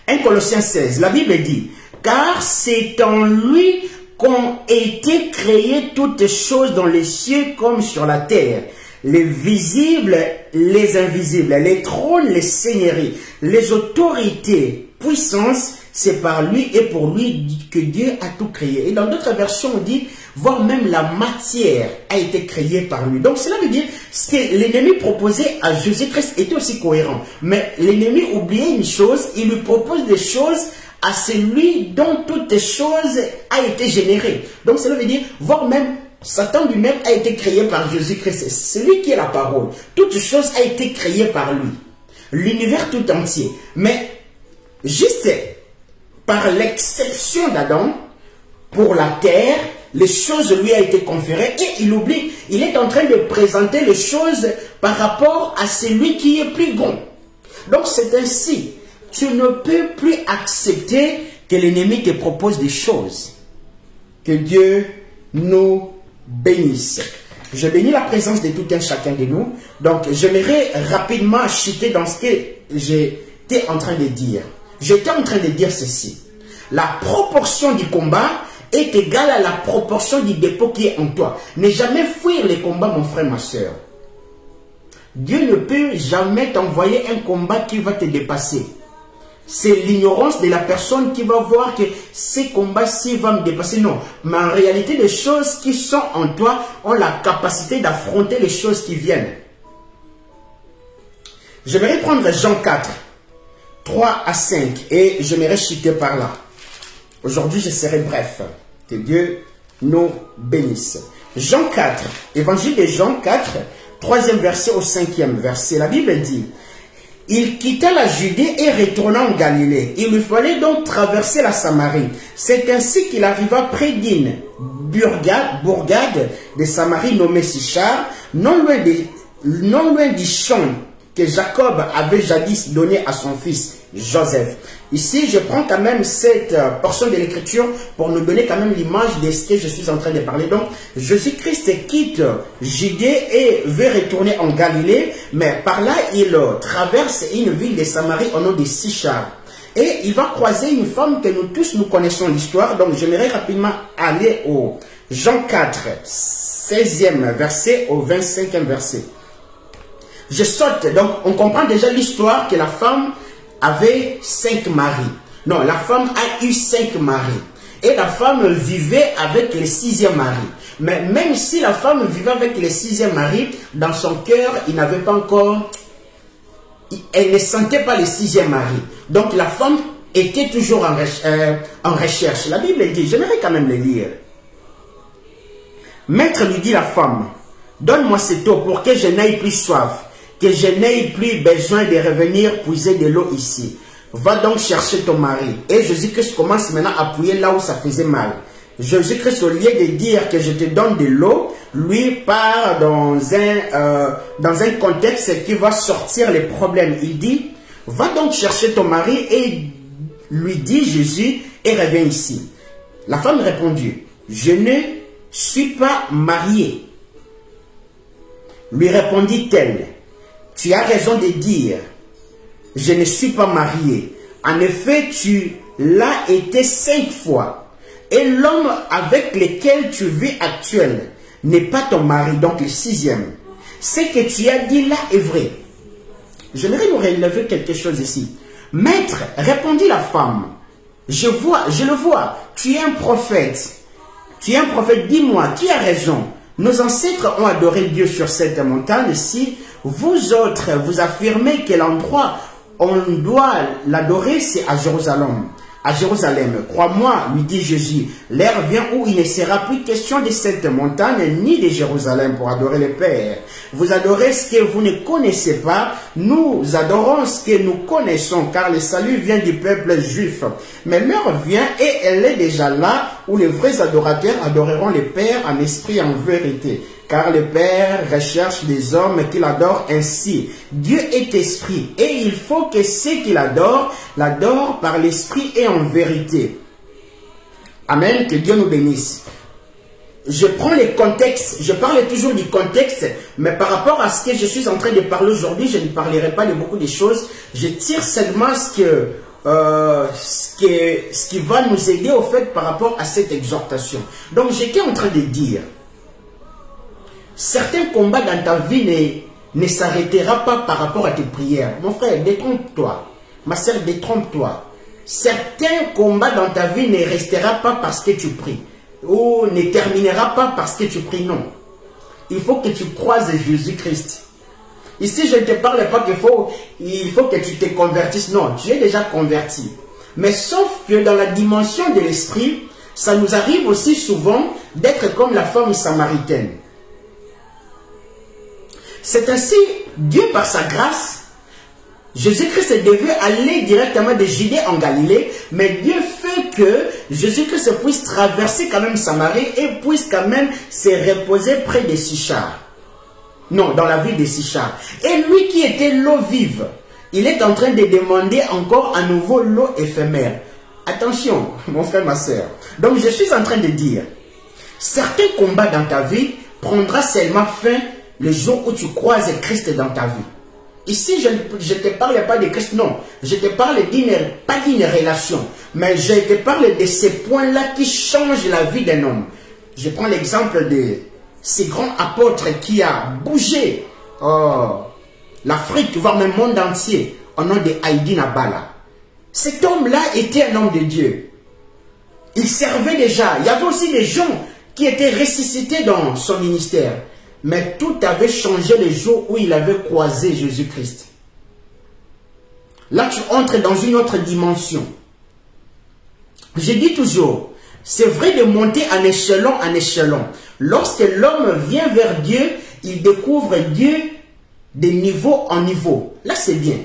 A: 1 Colossiens 16, la Bible dit, car c'est en lui qu'ont été créées toutes choses dans les cieux comme sur la terre, les visibles, les invisibles, les trônes, les seigneuries, les autorités, puissances, c'est par lui et pour lui que Dieu a tout créé. Et dans d'autres versions, on dit, voire même la matière a été créée par lui. Donc cela veut dire ce que l'ennemi proposait à Jésus-Christ était aussi cohérent. Mais l'ennemi oubliait une chose, il lui propose des choses à celui dont toutes choses a été générée. Donc cela veut dire, voire même, Satan lui-même a été créé par Jésus-Christ. C'est lui qui est la parole. Toute chose a été créée par lui. L'univers tout entier. Mais juste par l'exception d'Adam, pour la terre, les choses lui a été conférées et il oublie, il est en train de présenter les choses par rapport à celui qui est plus grand. Donc c'est ainsi, tu ne peux plus accepter que l'ennemi te propose des choses. Que Dieu nous bénisse. Je bénis la présence de tout un chacun de nous. Donc j'aimerais rapidement chuter dans ce que j'étais en train de dire. J'étais en train de dire ceci. La proportion du combat est égale à la proportion du dépôt qui est en toi. Ne jamais fuir les combats, mon frère, ma soeur. Dieu ne peut jamais t'envoyer un combat qui va te dépasser. C'est l'ignorance de la personne qui va voir que ces combats-ci vont me dépasser. Non, mais en réalité, les choses qui sont en toi ont la capacité d'affronter les choses qui viennent. J'aimerais prendre Jean 4, 3 à 5 et j'aimerais chuter par là. Aujourd'hui, je serai bref. Que Dieu nous bénisse. Jean 4, évangile de Jean 4, 3e verset au 5e verset. La Bible dit, « Il quitta la Judée et retourna en Galilée. Il lui fallait donc traverser la Samarie. C'est ainsi qu'il arriva près d'une bourgade de Samarie nommée Sichar, non loin du champ que Jacob avait jadis donné à son fils Joseph. » Ici, je prends quand même cette portion de l'écriture pour nous donner quand même l'image de ce que je suis en train de parler. Donc, Jésus-Christ quitte Judée et veut retourner en Galilée, mais par là, il traverse une ville de Samarie au nom de Sichar. Et il va croiser une femme que nous tous nous connaissons l'histoire. Donc, j'aimerais rapidement aller au Jean 4, 16e verset au 25e verset. Je saute, donc on comprend déjà l'histoire que la femme avait 5 maris. Non, la femme a eu 5 maris. Et la femme vivait avec le 6e mari. Mais même si la femme vivait avec le 6e mari, dans son cœur, il n'avait pas encore... Elle ne sentait pas le 6e mari. Donc la femme était toujours en recherche. La Bible dit, j'aimerais quand même le lire. Maître lui dit la femme, donne-moi cette eau pour que je n'aie plus soif, que je n'aie plus besoin de revenir puiser de l'eau ici. Va donc chercher ton mari. Et Jésus-Christ commence maintenant à appuyer là où ça faisait mal. Jésus-Christ, au lieu de dire que je te donne de l'eau, lui part dans un contexte qui va sortir les problèmes. Il dit, va donc chercher ton mari et lui dit Jésus et reviens ici. La femme répondit, je ne suis pas mariée. Lui répondit-elle, tu as raison de dire, je ne suis pas mariée. En effet, tu l'as été 5 fois. Et l'homme avec lequel tu vis actuellement n'est pas ton mari, donc le 6e. Ce que tu as dit là est vrai. J'aimerais nous relever quelque chose ici. Maître, répondit la femme, je le vois, tu es un prophète. Tu es un prophète, dis-moi, qui a raison? Nos ancêtres ont adoré Dieu sur cette montagne. Si vous autres, vous affirmez que l'endroit où on doit l'adorer, c'est à Jérusalem. À Jérusalem, crois-moi, lui dit Jésus, l'heure vient où il ne sera plus question de cette montagne ni de Jérusalem pour adorer le Père. Vous adorez ce que vous ne connaissez pas, nous adorons ce que nous connaissons, car le salut vient du peuple juif. Mais l'heure vient et elle est déjà là, où les vrais adorateurs adoreront le Père en esprit et en vérité. Car le Père recherche des hommes qui l'adorent ainsi. Dieu est esprit et il faut que ceux qui l'adorent par l'esprit et en vérité. Amen, que Dieu nous bénisse. Je prends les contextes, je parle toujours du contexte, mais par rapport à ce que je suis en train de parler aujourd'hui, je ne parlerai pas de beaucoup de choses. Je tire seulement ce qui va nous aider au fait par rapport à cette exhortation. Donc j'étais en train de dire, certains combats dans ta vie ne s'arrêtera pas par rapport à tes prières. Mon frère, détrompe-toi. Ma soeur, détrompe-toi. Certains combats dans ta vie ne restera pas parce que tu pries. Ou ne terminera pas parce que tu pries. Non. Il faut que tu croises Jésus-Christ. Ici, je ne te parle pas qu'il faut que tu te convertisses. Non, tu es déjà converti. Mais sauf que dans la dimension de l'esprit, ça nous arrive aussi souvent d'être comme la femme samaritaine. C'est ainsi, Dieu par sa grâce, Jésus-Christ devait aller directement de Judée en Galilée, mais Dieu fait que Jésus-Christ puisse traverser quand même Samarie et puisse quand même se reposer près de Sichar. Non, dans la ville de Sichar. Et lui qui était l'eau vive, il est en train de demander encore à nouveau l'eau éphémère. Attention, mon frère, ma soeur. Donc je suis en train de dire, certains combats dans ta vie prendra seulement fin le jour où tu croises Christ dans ta vie. Ici, je ne te parle pas de Christ, non. Je te parle pas d'une relation, mais je te parle de ces points-là qui changent la vie d'un homme. Je prends l'exemple de ces grands apôtres qui a bougé l'Afrique, voire même le monde entier, au nom de Haïdi Nabala. Cet homme-là était un homme de Dieu. Il servait déjà. Il y avait aussi des gens qui étaient ressuscités dans son ministère. Mais tout avait changé le jour où il avait croisé Jésus-Christ. Là, tu entres dans une autre dimension. Je dis toujours, c'est vrai de monter en échelon. Lorsque l'homme vient vers Dieu, il découvre Dieu de niveau en niveau. Là, c'est bien.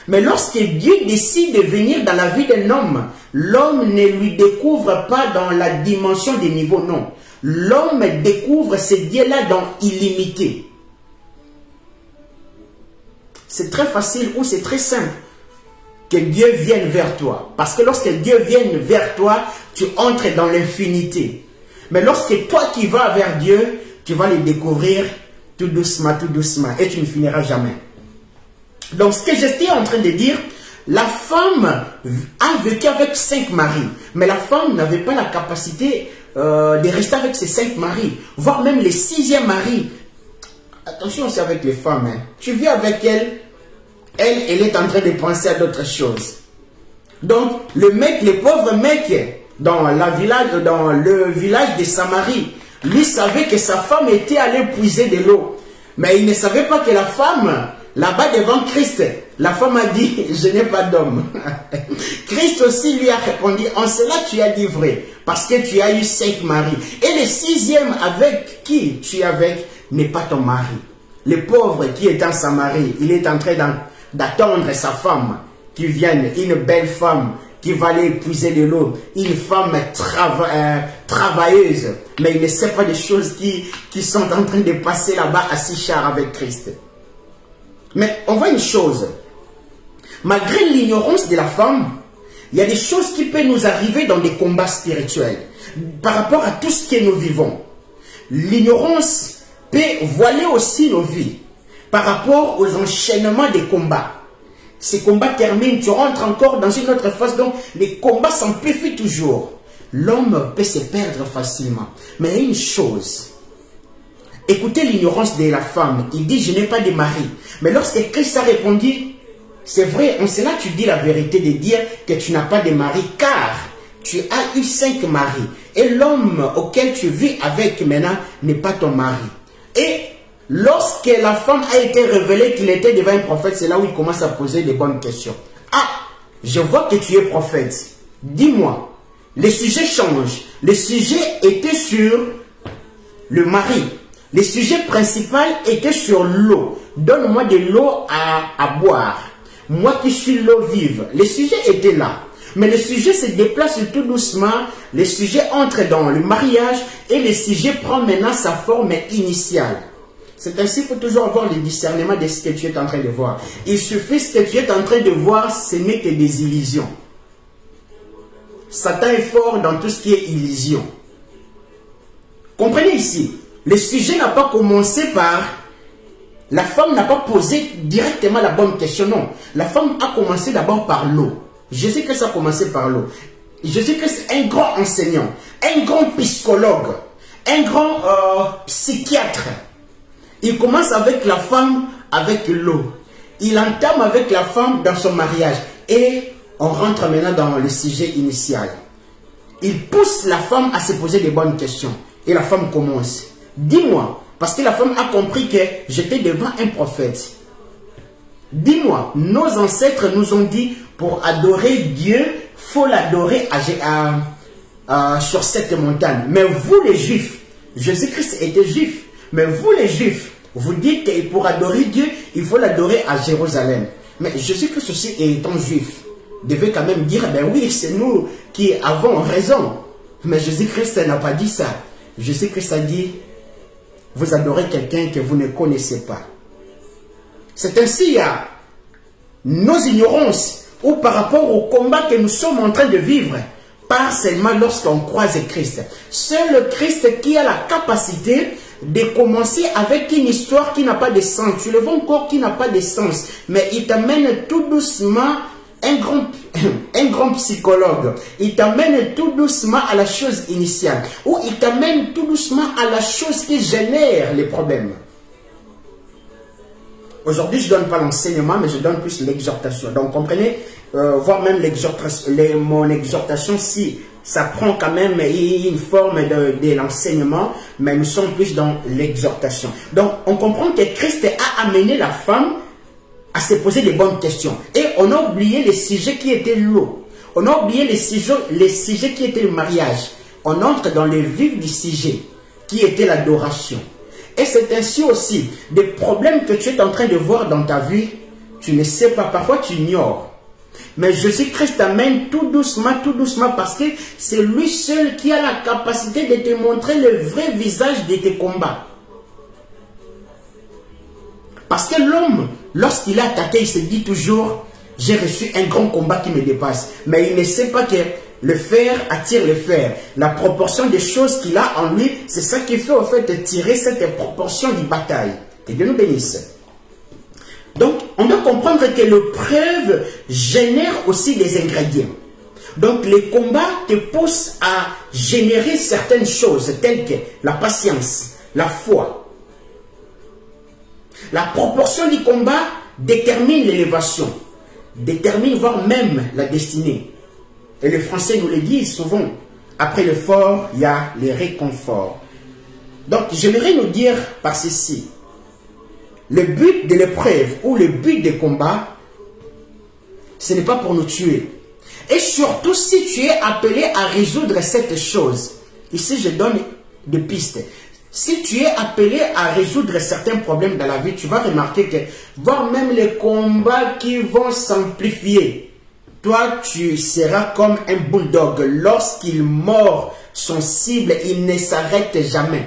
A: Mais lorsque Dieu décide de venir dans la vie d'un homme, l'homme ne lui découvre pas dans la dimension des niveaux, non. L'homme découvre ce Dieu-là dans illimité. C'est très facile ou c'est très simple que Dieu vienne vers toi. Parce que lorsque Dieu vient vers toi, tu entres dans l'infinité. Mais lorsque toi qui vas vers Dieu, tu vas le découvrir tout doucement, et tu ne finiras jamais. Donc ce que j'étais en train de dire, la femme a vécu avec 5 maris, mais la femme n'avait pas la capacité de rester avec ses 5 maris, voire même le 6e mari. Attention, c'est avec les femmes. Hein. Tu vis avec elle, elle est en train de penser à d'autres choses. Donc, le pauvre mec, dans le village de Samarie, lui savait que sa femme était allée puiser de l'eau. Mais il ne savait pas que la femme, là-bas devant Christ, la femme a dit, je n'ai pas d'homme. Christ aussi lui a répondu, en cela tu as dit vrai, parce que tu as eu 5 maris. Et le 6e avec qui tu es avec n'est pas ton mari. Le pauvre qui est en Samarie, il est en train d'attendre sa femme qui vienne, une belle femme qui va aller puiser de l'eau, une femme travailleuse, mais il ne sait pas des choses qui sont en train de passer là-bas à Sichar avec Christ. Mais on voit une chose, malgré l'ignorance de la femme, il y a des choses qui peuvent nous arriver dans des combats spirituels par rapport à tout ce que nous vivons. L'ignorance peut voiler aussi nos vies par rapport aux enchaînements des combats. Ces combats terminent, tu rentres encore dans une autre phase, donc les combats s'amplifient toujours. L'homme peut se perdre facilement. Mais il y a une chose, écoutez l'ignorance de la femme, il dit je n'ai pas de mari. Mais lorsque Christ a répondu, c'est vrai, en cela tu dis la vérité de dire que tu n'as pas de mari, car tu as eu 5 maris. Et l'homme auquel tu vis avec maintenant n'est pas ton mari. Et lorsque la femme a été révélée qu'il était devant un prophète, c'est là où il commence à poser des bonnes questions. Ah, je vois que tu es prophète. Dis-moi, le sujet change. Le sujet était sur le mari. Le sujet principal était sur l'eau. Donne-moi de l'eau à boire. Moi qui suis l'eau vive. Le sujet était là. Mais le sujet se déplace tout doucement. Le sujet entre dans le mariage et le sujet prend maintenant sa forme initiale. C'est ainsi qu'il faut toujours avoir le discernement de ce que tu es en train de voir. Il suffit ce que tu es en train de voir, ce n'est que des illusions. Satan est fort dans tout ce qui est illusion. Comprenez ici, le sujet n'a pas commencé par... La femme n'a pas posé directement la bonne question, non. La femme a commencé d'abord par l'eau. Jésus-Christ a commencé par l'eau. Jésus-Christ est un grand enseignant, un grand psychologue, un grand psychiatre. Il commence avec la femme, avec l'eau. Il entame avec la femme dans son mariage. Et on rentre maintenant dans le sujet initial. Il pousse la femme à se poser des bonnes questions. Et la femme commence. Dis-moi, parce que la femme a compris que j'étais devant un prophète. Dis-moi, nos ancêtres nous ont dit, pour adorer Dieu, faut l'adorer sur cette montagne. Mais vous les Juifs, Jésus-Christ était Juif, mais vous les Juifs, vous dites que pour adorer Dieu, il faut l'adorer à Jérusalem. Mais Jésus-Christ aussi, étant Juif, devait quand même dire, ben oui, c'est nous qui avons raison. Mais Jésus-Christ n'a pas dit ça. Jésus-Christ a dit, vous adorez quelqu'un que vous ne connaissez pas. C'est ainsi, il y a nos ignorances ou par rapport au combat que nous sommes en train de vivre, pas seulement lorsqu'on croise Christ. C'est le Christ qui a la capacité de commencer avec une histoire qui n'a pas de sens. Tu le vois encore qui n'a pas de sens, mais il t'amène tout doucement un grand psychologue. Il t'amène tout doucement à la chose initiale, ou il t'amène tout doucement à la chose qui génère les problèmes. Aujourd'hui, je ne donne pas l'enseignement, mais je donne plus l'exhortation. Donc, comprenez, voire même mon exhortation, si ça prend quand même une forme de l'enseignement, mais nous sommes plus dans l'exhortation. Donc, on comprend que Christ a amené la femme à se poser des bonnes questions. Et on a oublié les sujets qui étaient l'eau. On a oublié les sujets qui étaient le mariage. On entre dans le vif du sujet, qui était l'adoration. Et c'est ainsi aussi, des problèmes que tu es en train de voir dans ta vie, tu ne sais pas, parfois tu ignores. Mais Jésus-Christ t'amène tout doucement, parce que c'est lui seul qui a la capacité de te montrer le vrai visage de tes combats. Parce que l'homme, lorsqu'il est attaqué, il se dit toujours, j'ai reçu un grand combat qui me dépasse. Mais il ne sait pas que le fer attire le fer. La proportion des choses qu'il a en lui, c'est ça qui fait au fait de tirer cette proportion de bataille. Que Dieu nous bénisse. Donc, on doit comprendre que l'épreuve génère aussi des ingrédients. Donc, les combats te poussent à générer certaines choses telles que la patience, la foi. La proportion du combat détermine l'élévation, détermine voire même la destinée. Et les Français nous le disent souvent, après l'effort, il y a les réconforts. Donc, j'aimerais nous dire par ceci, le but de l'épreuve ou le but des combats, ce n'est pas pour nous tuer. Et surtout, si tu es appelé à résoudre cette chose, ici je donne des pistes. Si tu es appelé à résoudre certains problèmes dans la vie, tu vas remarquer que, voire même les combats qui vont s'amplifier, toi, tu seras comme un bulldog. Lorsqu'il mord son cible, il ne s'arrête jamais.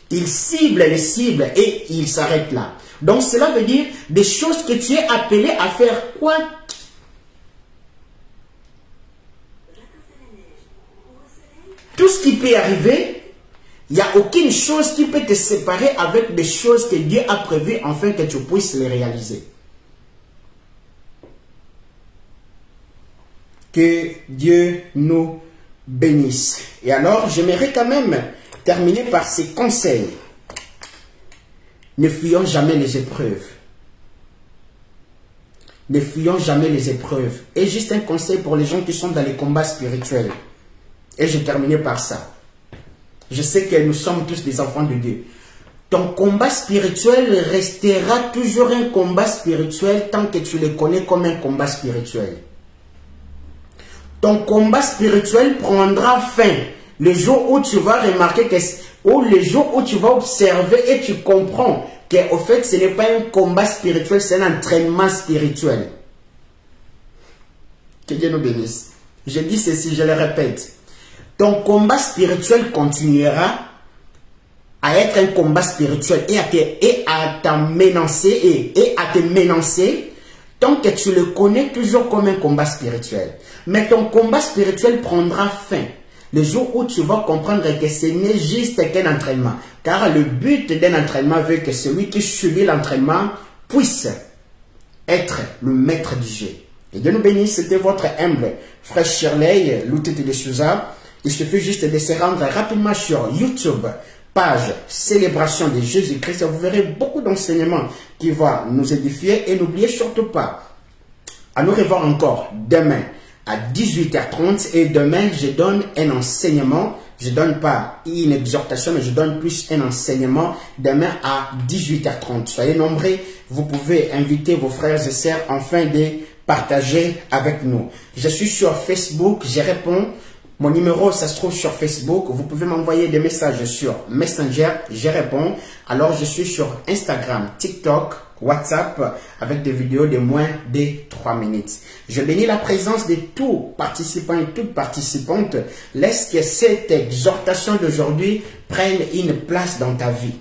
A: Il cible les cibles et il s'arrête là. Donc, cela veut dire des choses que tu es appelé à faire quoi? Tout ce qui peut arriver, il n'y a aucune chose qui peut te séparer avec des choses que Dieu a prévues afin que tu puisses les réaliser. Que Dieu nous bénisse. Et alors, j'aimerais quand même terminer par ces conseils. Ne fuyons jamais les épreuves. Ne fuyons jamais les épreuves. Et juste un conseil pour les gens qui sont dans les combats spirituels. Et je terminerai par ça. Je sais que nous sommes tous des enfants de Dieu. Ton combat spirituel restera toujours un combat spirituel tant que tu le connais comme un combat spirituel. Ton combat spirituel prendra fin le jour où tu vas remarquer que, ou le jour où tu vas observer et tu comprends qu'au fait ce n'est pas un combat spirituel, c'est un entraînement spirituel. Que Dieu nous bénisse. Je dis ceci, je le répète. Ton combat spirituel continuera à être un combat spirituel et à te menacer tant que tu le connais toujours comme un combat spirituel. Mais ton combat spirituel prendra fin le jour où tu vas comprendre que ce n'est juste qu'un entraînement. Car le but d'un entraînement veut que celui qui subit l'entraînement puisse être le maître du jeu. Et Dieu nous bénisse, c'était votre humble frère Shirley Loutete de Souza. Il suffit juste de se rendre rapidement sur YouTube, page Célébration de Jésus-Christ. Vous verrez beaucoup d'enseignements qui vont nous édifier. Et n'oubliez surtout pas, à nous revoir encore demain à 18h30. Et demain, je donne un enseignement. Je ne donne pas une exhortation, mais je donne plus un enseignement demain à 18h30. Soyez nombreux. Vous pouvez inviter vos frères et sœurs afin de partagez avec nous. Je suis sur Facebook, je réponds. Mon numéro, ça se trouve sur Facebook. Vous pouvez m'envoyer des messages sur Messenger, je réponds. Alors, je suis sur Instagram, TikTok, WhatsApp, avec des vidéos de moins de 3 minutes. Je bénis la présence de tous participants et toutes participantes. Laisse que cette exhortation d'aujourd'hui prenne une place dans ta vie.